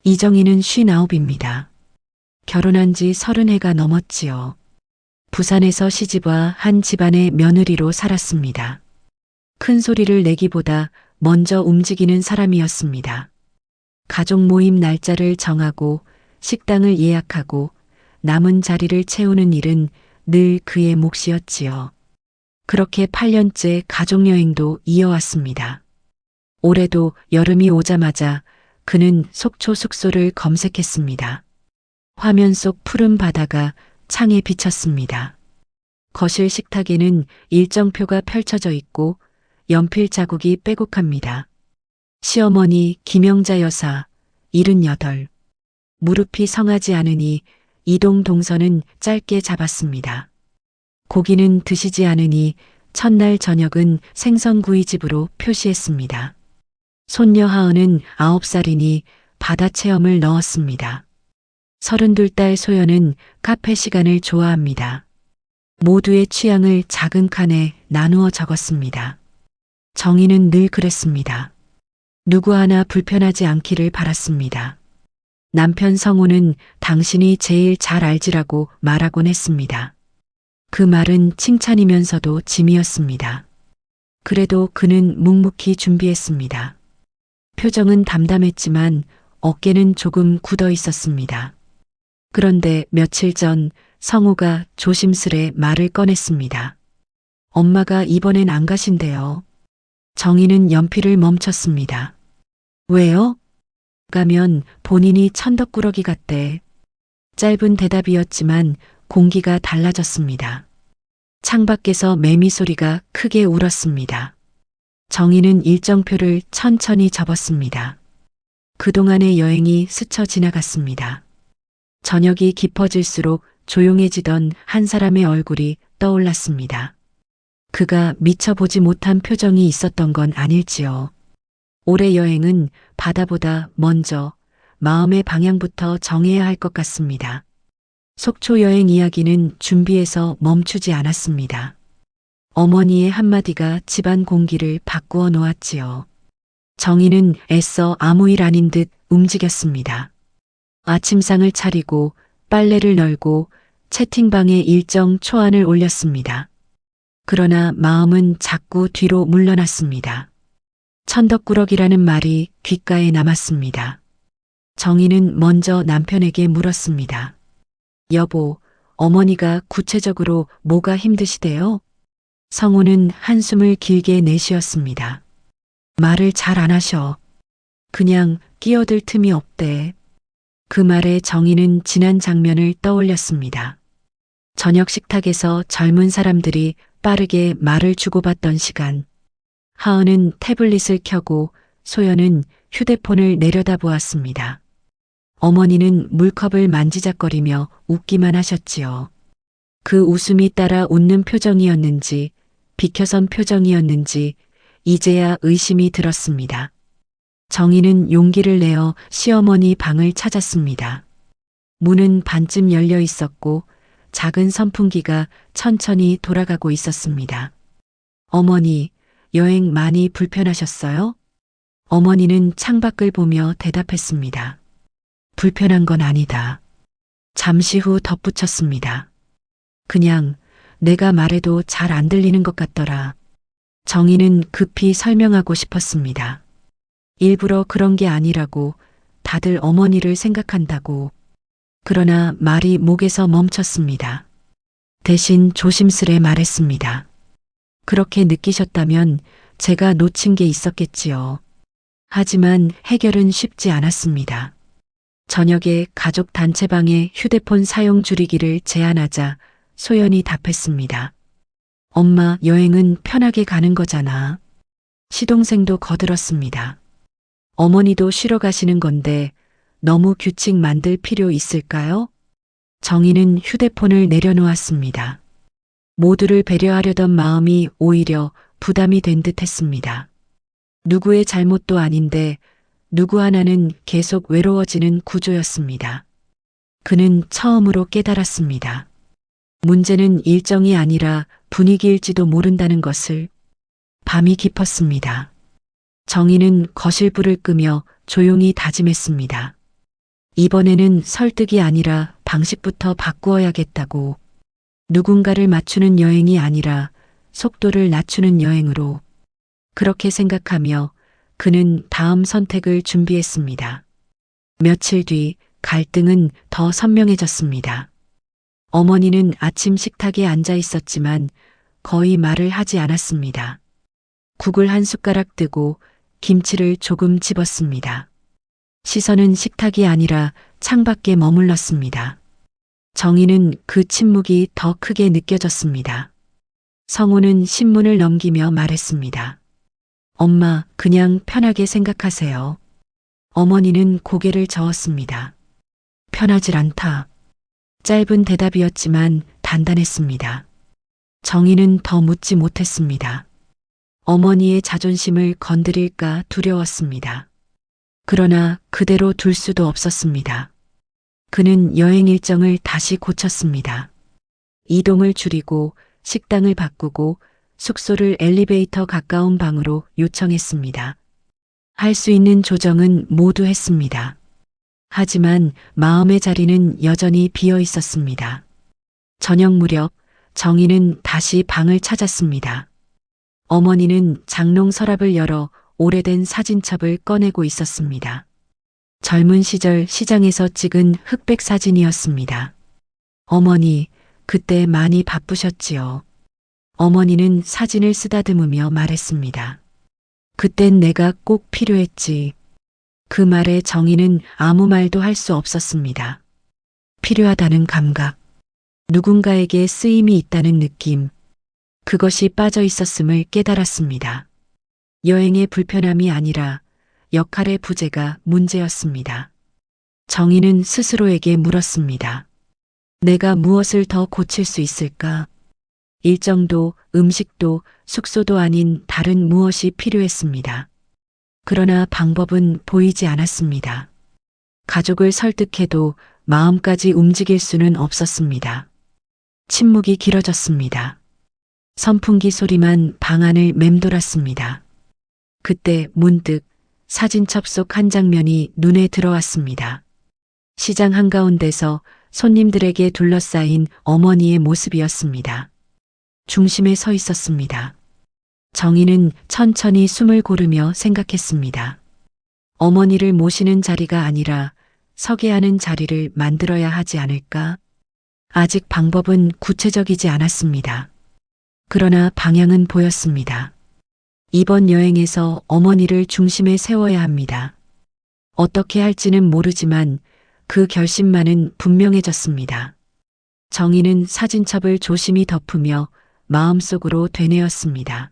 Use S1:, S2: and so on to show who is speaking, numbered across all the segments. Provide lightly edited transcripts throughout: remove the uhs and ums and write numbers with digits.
S1: 이정희는 59입니다. 결혼한 지 30해가 넘었지요. 부산에서 시집와 한 집안의 며느리로 살았습니다. 큰 소리를 내기보다 먼저 움직이는 사람이었습니다. 가족 모임 날짜를 정하고 식당을 예약하고 남은 자리를 채우는 일은 늘 그의 몫이었지요. 그렇게 8년째 가족여행도 이어왔습니다. 올해도 여름이 오자마자 그는 속초 숙소를 검색했습니다. 화면 속 푸른 바다가 창에 비쳤습니다. 거실 식탁에는 일정표가 펼쳐져 있고 연필 자국이 빼곡합니다. 시어머니 김영자 여사 78. 무릎이 성하지 않으니 이동 동선은 짧게 잡았습니다. 고기는 드시지 않으니 첫날 저녁은 생선구이집으로 표시했습니다. 손녀 하은은 9살이니 바다 체험을 넣었습니다. 32달 소연은 카페 시간을 좋아합니다. 모두의 취향을 작은 칸에 나누어 적었습니다. 정희는 늘 그랬습니다. 누구 하나 불편하지 않기를 바랐습니다. 남편 성우는 당신이 제일 잘 알지라고 말하곤 했습니다. 그 말은 칭찬이면서도 짐이었습니다. 그래도 그는 묵묵히 준비했습니다. 표정은 담담했지만 어깨는 조금 굳어 있었습니다. 그런데 며칠 전 성우가 조심스레 말을 꺼냈습니다. 엄마가 이번엔 안 가신대요. 정희는 연필을 멈췄습니다. 왜요? 가면 본인이 천덕꾸러기 같대. 짧은 대답이었지만 공기가 달라졌습니다. 창밖에서 매미 소리가 크게 울었습니다. 정희는 일정표를 천천히 접었습니다. 그동안의 여행이 스쳐 지나갔습니다. 저녁이 깊어질수록 조용해지던 한 사람의 얼굴이 떠올랐습니다. 그가 미처 보지 못한 표정이 있었던 건 아닐지요. 올해 여행은 바다보다 먼저 마음의 방향부터 정해야 할 것 같습니다. 속초 여행 이야기는 준비해서 멈추지 않았습니다. 어머니의 한마디가 집안 공기를 바꾸어 놓았지요. 정희는 애써 아무 일 아닌 듯 움직였습니다. 아침상을 차리고 빨래를 널고 채팅방에 일정 초안을 올렸습니다. 그러나 마음은 자꾸 뒤로 물러났습니다. 천덕꾸러기라는 말이 귓가에 남았습니다. 정희는 먼저 남편에게 물었습니다. 여보, 어머니가 구체적으로 뭐가 힘드시대요? 성우는 한숨을 길게 내쉬었습니다. 말을 잘 안 하셔. 그냥 끼어들 틈이 없대. 그 말에 정희는 지난 장면을 떠올렸습니다. 저녁 식탁에서 젊은 사람들이 빠르게 말을 주고받던 시간. 하은은 태블릿을 켜고 소연은 휴대폰을 내려다보았습니다. 어머니는 물컵을 만지작거리며 웃기만 하셨지요. 그 웃음이 따라 웃는 표정이었는지 비켜선 표정이었는지 이제야 의심이 들었습니다. 정희는 용기를 내어 시어머니 방을 찾았습니다. 문은 반쯤 열려 있었고 작은 선풍기가 천천히 돌아가고 있었습니다. 어머니, 여행 많이 불편하셨어요? 어머니는 창밖을 보며 대답했습니다. 불편한 건 아니다. 잠시 후 덧붙였습니다. 그냥 내가 말해도 잘 안 들리는 것 같더라. 정희는 급히 설명하고 싶었습니다. 일부러 그런 게 아니라고, 다들 어머니를 생각한다고. 그러나 말이 목에서 멈췄습니다. 대신 조심스레 말했습니다. 그렇게 느끼셨다면 제가 놓친 게 있었겠지요. 하지만 해결은 쉽지 않았습니다. 저녁에 가족 단체방에 휴대폰 사용 줄이기를 제안하자 소연이 답했습니다. 엄마, 여행은 편하게 가는 거잖아. 시동생도 거들었습니다. 어머니도 쉬러 가시는 건데 너무 규칙 만들 필요 있을까요? 정희는 휴대폰을 내려놓았습니다. 모두를 배려하려던 마음이 오히려 부담이 된 듯 했습니다. 누구의 잘못도 아닌데 누구 하나는 계속 외로워지는 구조였습니다. 그는 처음으로 깨달았습니다. 문제는 일정이 아니라 분위기일지도 모른다는 것을. 밤이 깊었습니다. 정희는 거실불을 끄며 조용히 다짐했습니다. 이번에는 설득이 아니라 방식부터 바꾸어야겠다고. 누군가를 맞추는 여행이 아니라 속도를 낮추는 여행으로. 그렇게 생각하며 그는 다음 선택을 준비했습니다. 며칠 뒤 갈등은 더 선명해졌습니다. 어머니는 아침 식탁에 앉아 있었지만 거의 말을 하지 않았습니다. 국을 한 숟가락 뜨고 김치를 조금 집었습니다. 시선은 식탁이 아니라 창밖에 머물렀습니다. 정희는 그 침묵이 더 크게 느껴졌습니다. 성우는 신문을 넘기며 말했습니다. 엄마, 그냥 편하게 생각하세요. 어머니는 고개를 저었습니다. 편하질 않다. 짧은 대답이었지만 단단했습니다. 정희는 더 묻지 못했습니다. 어머니의 자존심을 건드릴까 두려웠습니다. 그러나 그대로 둘 수도 없었습니다. 그는 여행 일정을 다시 고쳤습니다. 이동을 줄이고 식당을 바꾸고 숙소를 엘리베이터 가까운 방으로 요청했습니다. 할 수 있는 조정은 모두 했습니다. 하지만 마음의 자리는 여전히 비어 있었습니다. 저녁 무렵 정희는 다시 방을 찾았습니다. 어머니는 장롱 서랍을 열어 오래된 사진첩을 꺼내고 있었습니다. 젊은 시절 시장에서 찍은 흑백 사진이었습니다. 어머니, 그때 많이 바쁘셨지요. 어머니는 사진을 쓰다듬으며 말했습니다. 그땐 내가 꼭 필요했지. 그 말에 정희는 아무 말도 할 수 없었습니다. 필요하다는 감각, 누군가에게 쓰임이 있다는 느낌, 그것이 빠져 있었음을 깨달았습니다. 여행의 불편함이 아니라 역할의 부재가 문제였습니다. 정희는 스스로에게 물었습니다. 내가 무엇을 더 고칠 수 있을까? 일정도, 음식도, 숙소도 아닌 다른 무엇이 필요했습니다. 그러나 방법은 보이지 않았습니다. 가족을 설득해도 마음까지 움직일 수는 없었습니다. 침묵이 길어졌습니다. 선풍기 소리만 방 안을 맴돌았습니다. 그때 문득 사진첩 속 한 장면이 눈에 들어왔습니다. 시장 한가운데서 손님들에게 둘러싸인 어머니의 모습이었습니다. 중심에 서 있었습니다. 정희는 천천히 숨을 고르며 생각했습니다. 어머니를 모시는 자리가 아니라 서게 하는 자리를 만들어야 하지 않을까? 아직 방법은 구체적이지 않았습니다. 그러나 방향은 보였습니다. 이번 여행에서 어머니를 중심에 세워야 합니다. 어떻게 할지는 모르지만 그 결심만은 분명해졌습니다. 정희는 사진첩을 조심히 덮으며 마음속으로 되뇌었습니다.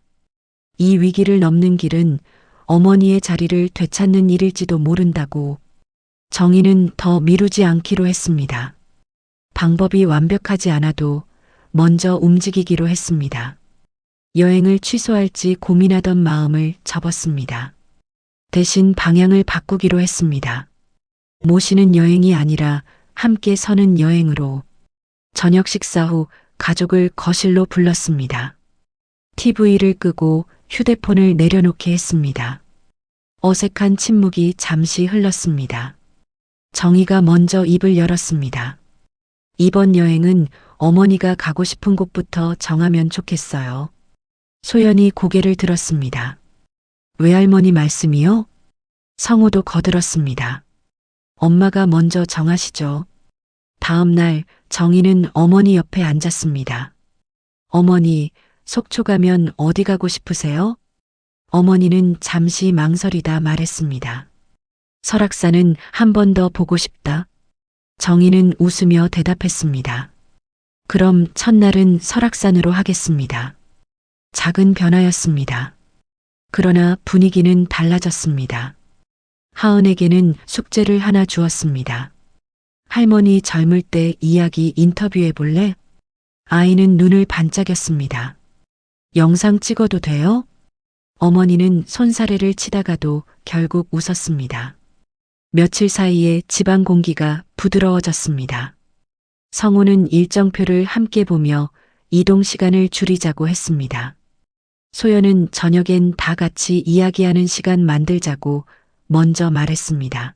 S1: 이 위기를 넘는 길은 어머니의 자리를 되찾는 일일지도 모른다고. 정희는 더 미루지 않기로 했습니다. 방법이 완벽하지 않아도 먼저 움직이기로 했습니다. 여행을 취소할지 고민하던 마음을 접었습니다. 대신 방향을 바꾸기로 했습니다. 모시는 여행이 아니라 함께 서는 여행으로. 저녁 식사 후 가족을 거실로 불렀습니다. TV를 끄고 휴대폰을 내려놓게 했습니다. 어색한 침묵이 잠시 흘렀습니다. 정희가 먼저 입을 열었습니다. 이번 여행은 어머니가 가고 싶은 곳부터 정하면 좋겠어요. 소연이 고개를 들었습니다. 외할머니 말씀이요? 성우도 거들었습니다. 엄마가 먼저 정하시죠. 다음 날 정희는 어머니 옆에 앉았습니다. 어머니, 속초 가면 어디 가고 싶으세요? 어머니는 잠시 망설이다 말했습니다. 설악산은 한 번 더 보고 싶다. 정희는 웃으며 대답했습니다. 그럼 첫날은 설악산으로 하겠습니다. 작은 변화였습니다. 그러나 분위기는 달라졌습니다. 하은에게는 숙제를 하나 주었습니다. 할머니 젊을 때 이야기 인터뷰해 볼래? 아이는 눈을 반짝였습니다. 영상 찍어도 돼요? 어머니는 손사래를 치다가도 결국 웃었습니다. 며칠 사이에 집안 공기가 부드러워졌습니다. 성우는 일정표를 함께 보며 이동 시간을 줄이자고 했습니다. 소연은 저녁엔 다 같이 이야기하는 시간 만들자고 먼저 말했습니다.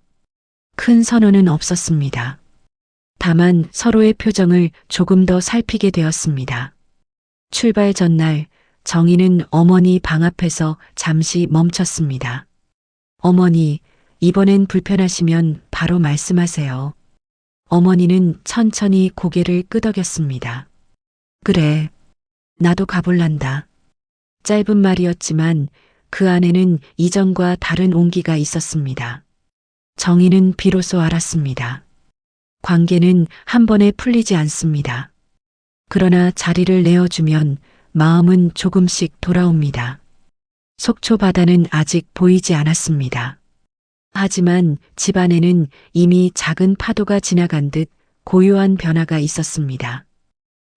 S1: 큰 선언은 없었습니다. 다만 서로의 표정을 조금 더 살피게 되었습니다. 출발 전날 정희는 어머니 방 앞에서 잠시 멈췄습니다. 어머니, 이번엔 불편하시면 바로 말씀하세요. 어머니는 천천히 고개를 끄덕였습니다. 그래, 나도 가볼란다. 짧은 말이었지만 그 안에는 이전과 다른 온기가 있었습니다. 정희는 비로소 알았습니다. 관계는 한 번에 풀리지 않습니다. 그러나 자리를 내어주면 마음은 조금씩 돌아옵니다. 속초 바다는 아직 보이지 않았습니다. 하지만 집안에는 이미 작은 파도가 지나간 듯 고요한 변화가 있었습니다.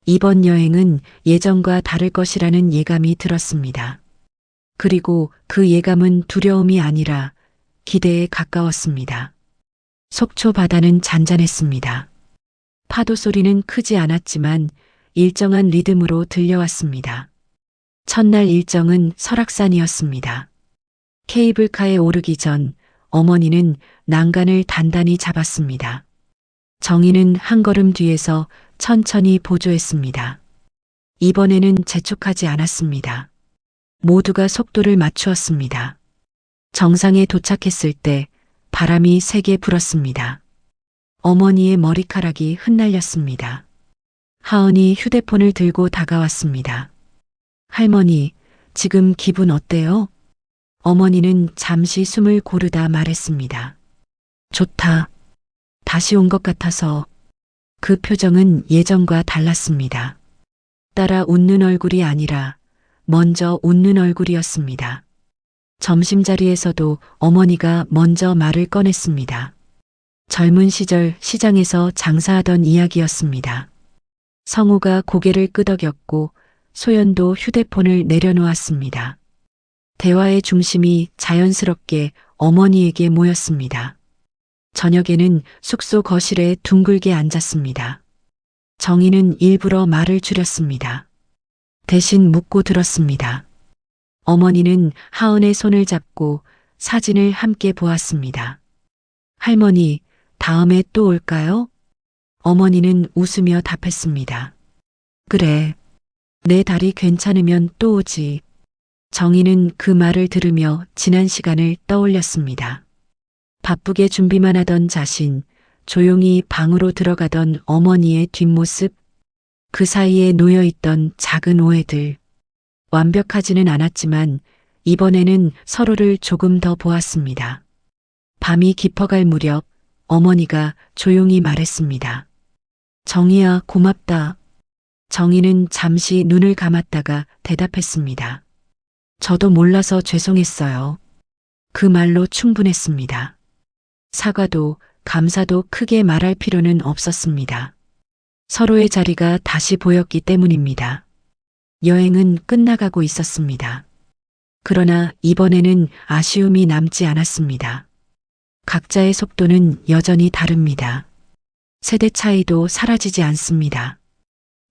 S1: 이번 여행은 예전과 다를 것이라는 예감이 들었습니다. 그리고 그 예감은 두려움이 아니라 기대에 가까웠습니다. 속초 바다는 잔잔했습니다. 파도 소리는 크지 않았지만 일정한 리듬으로 들려왔습니다. 첫날 일정은 설악산이었습니다. 케이블카에 오르기 전 어머니는 난간을 단단히 잡았습니다. 정희는 한 걸음 뒤에서 천천히 보조했습니다. 이번에는 재촉하지 않았습니다. 모두가 속도를 맞추었습니다. 정상에 도착했을 때 바람이 세게 불었습니다. 어머니의 머리카락이 흩날렸습니다. 하은이 휴대폰을 들고 다가왔습니다. 할머니, 지금 기분 어때요? 어머니는 잠시 숨을 고르다 말했습니다. 좋다. 다시 온 것 같아서. 그 표정은 예전과 달랐습니다. 따라 웃는 얼굴이 아니라 먼저 웃는 얼굴이었습니다. 점심자리에서도 어머니가 먼저 말을 꺼냈습니다. 젊은 시절 시장에서 장사하던 이야기였습니다. 성우가 고개를 끄덕였고 소연도 휴대폰을 내려놓았습니다. 대화의 중심이 자연스럽게 어머니에게 모였습니다. 저녁에는 숙소 거실에 둥글게 앉았습니다. 정희는 일부러 말을 줄였습니다. 대신 묻고 들었습니다. 어머니는 하은의 손을 잡고 사진을 함께 보았습니다. 할머니, 다음에 또 올까요? 어머니는 웃으며 답했습니다. 그래, 내 다리 괜찮으면 또 오지. 정희는 그 말을 들으며 지난 시간을 떠올렸습니다. 바쁘게 준비만 하던 자신, 조용히 방으로 들어가던 어머니의 뒷모습, 그 사이에 놓여있던 작은 오해들. 완벽하지는 않았지만 이번에는 서로를 조금 더 보았습니다. 밤이 깊어갈 무렵 어머니가 조용히 말했습니다. 정희야, 고맙다. 정희는 잠시 눈을 감았다가 대답했습니다. 저도 몰라서 죄송했어요. 그 말로 충분했습니다. 사과도 감사도 크게 말할 필요는 없었습니다. 서로의 자리가 다시 보였기 때문입니다. 여행은 끝나가고 있었습니다. 그러나 이번에는 아쉬움이 남지 않았습니다. 각자의 속도는 여전히 다릅니다. 세대 차이도 사라지지 않습니다.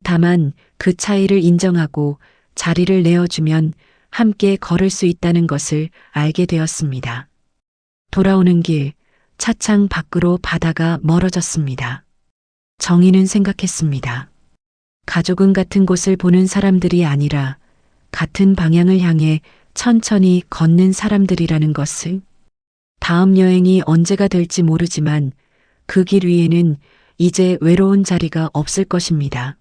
S1: 다만 그 차이를 인정하고 자리를 내어주면 함께 걸을 수 있다는 것을 알게 되었습니다. 돌아오는 길, 차창 밖으로 바다가 멀어졌습니다. 정희는 생각했습니다. 가족은 같은 곳을 보는 사람들이 아니라 같은 방향을 향해 천천히 걷는 사람들이라는 것을. 다음 여행이 언제가 될지 모르지만 그 길 위에는 이제 외로운 자리가 없을 것입니다.